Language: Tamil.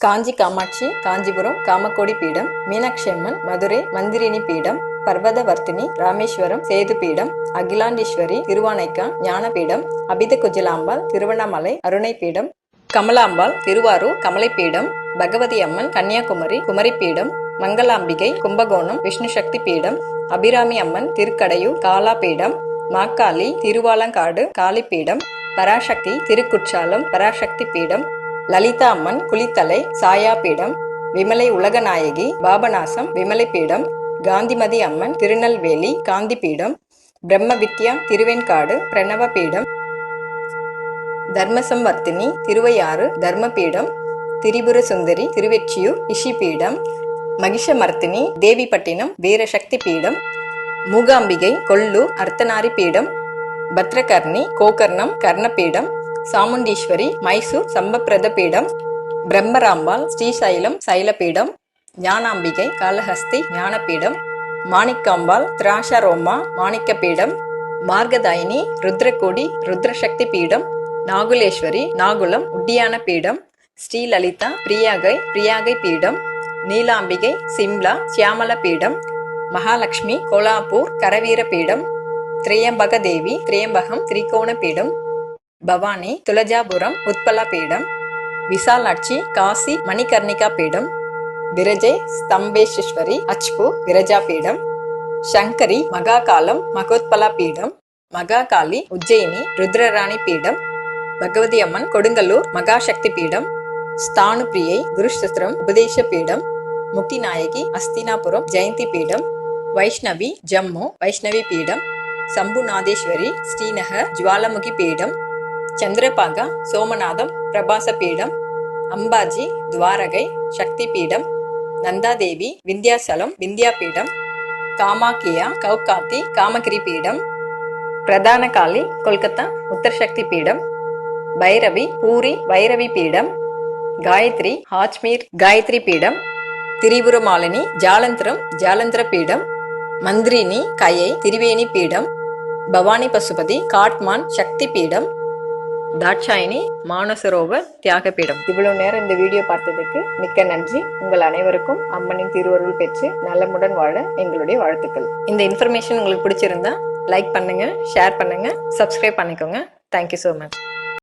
காஞ்சி காமாட்சி காஞ்சிபுரம் காமக்கோடி பீடம், மீனாட்சி அம்மன் மதுரை மந்திரினி பீடம், பர்வதவர்த்தினி ராமேஸ்வரம் சேது பீடம், அகிலாண்டீஸ்வரி திருவானைக்கா ஞானபீடம், அபித குஜலாம்பாள் திருவண்ணாமலை அருணை பீடம், கமலாம்பாள் திருவாரூர் கமலைப்பீடம், பகவதி அம்மன் கன்னியாகுமரி குமரிப்பீடம், மங்களாம்பிகை கும்பகோணம் விஷ்ணு சக்தி பீடம், அபிராமி அம்மன் திருக்கடையூர் காலாபீடம், மாக்காளி திருவாலங்காடு காளிப்பீடம், பராசக்தி திருக்குற்றாலம் பராசக்தி பீடம், லலிதா அம்மன் குளித்தலை சாயா பீடம், விமலை உலகநாயகி பாபநாசம் விமலை பீடம், காந்திமதி அம்மன் திருநெல்வேலி காந்தி பீடம், பிரம்ம வித்யா திருவெண்காடு பிரணவ பீடம், தர்மசம்வர்த்தினி திருவையாறு தர்மபீடம், திரிபுர சுந்தரி திருவெற்றியூர் இஷி பீடம், மகிஷமர்த்தினி தேவிப்பட்டினம் வீரசக்தி பீடம், மூகாம்பிகை கொல்லூர் அர்த்தநாரி பீடம், பத்ரகர்ணி கோகர்ணம் கர்ணபீடம், சாமுண்டீஸ்வரி மைசூர் சம்பப்பிரத பீடம், பிரம்மராம்பாள் ஸ்ரீசைலம் சைலபீடம், ஞானாம்பிகை காளஹஸ்தி ஞானபீடம், மாணிக்காம்பாள் திராஷரோமா மாணிக்க பீடம், மார்கதாயினி ருத்ரகோடி ருத்ரசக்தி பீடம், நாகுலேஸ்வரி நாகுலம் உட்டியான பீடம், ஸ்ரீலலிதா பிரியாகை பீடம், நீலாம்பிகை சிம்லா சியாமல பீடம், மகாலட்சுமி கோலாப்பூர் கரவீர பீடம், திரியம்பக தேவி திரியம்பகம் திரிகோண பீடம், பவானி துலஜாபுரம் உத்பலா பீடம், விசாலாட்சி காசி மணிகர்ணிகா பீடம், விரஜை ஸ்தம்பேஸ்வரி அச்பூர் விரஜா பீடம், சங்கரி மகாகாலம் மகோத்பலா பீடம், மகாகாளி உஜ்ஜயினி ருத்ரராணி பீடம், பகவதி அம்மன் கொடுங்கல்லூர் மகாசக்தி பீடம், ஸ்தானு பிரியை குருஷத்திரம் உபதேச பீடம், முக்திநாயகி அஸ்தினாபுரம் ஜெயந்தி பீடம், வைஷ்ணவி ஜம்மு வைஷ்ணவி பீடம், சம்புநாதேஸ்வரி ஸ்ரீநகர் ஜுவாலமுகி பீடம், சந்திரபாகா சோமநாதம் பிரபாச பீடம், அம்பாஜி துவாரகை சக்தி பீடம், நந்தாதேவி விந்தியாசலம் விந்தியா பீடம், காமாக்கியா கௌகாத்தி காமகிரி பீடம், பிரதான காளி கொல்கத்தா உத்தரசக்தி பீடம், பைரவி பூரி வைரவி பீடம், காயத்ரி ஹாஜ்மீர் காயத்ரி பீடம், திரிபுரமாலினி ஜாலந்திரம் ஜாலந்திர பீடம், மந்திரினி கயை திரிவேணி பீடம், பவானி பசுபதி காட்மான் சக்தி பீடம், தாட்சாயினி மானசரோவர் தியாக பீடம். இவ்வளவு நேரம் இந்த வீடியோ பார்த்ததுக்கு மிக்க நன்றி. உங்கள் அனைவருக்கும் அம்மனின் திருவருள் பெற்று நலமுடன் வாழ எங்களுடைய வாழ்த்துக்கள். இந்த இன்ஃபர்மேஷன் உங்களுக்கு பிடிச்சிருந்தா லைக் பண்ணுங்க, ஷேர் பண்ணுங்க, சப்ஸ்கிரைப் பண்ணிக்கோங்க. Thank you so much.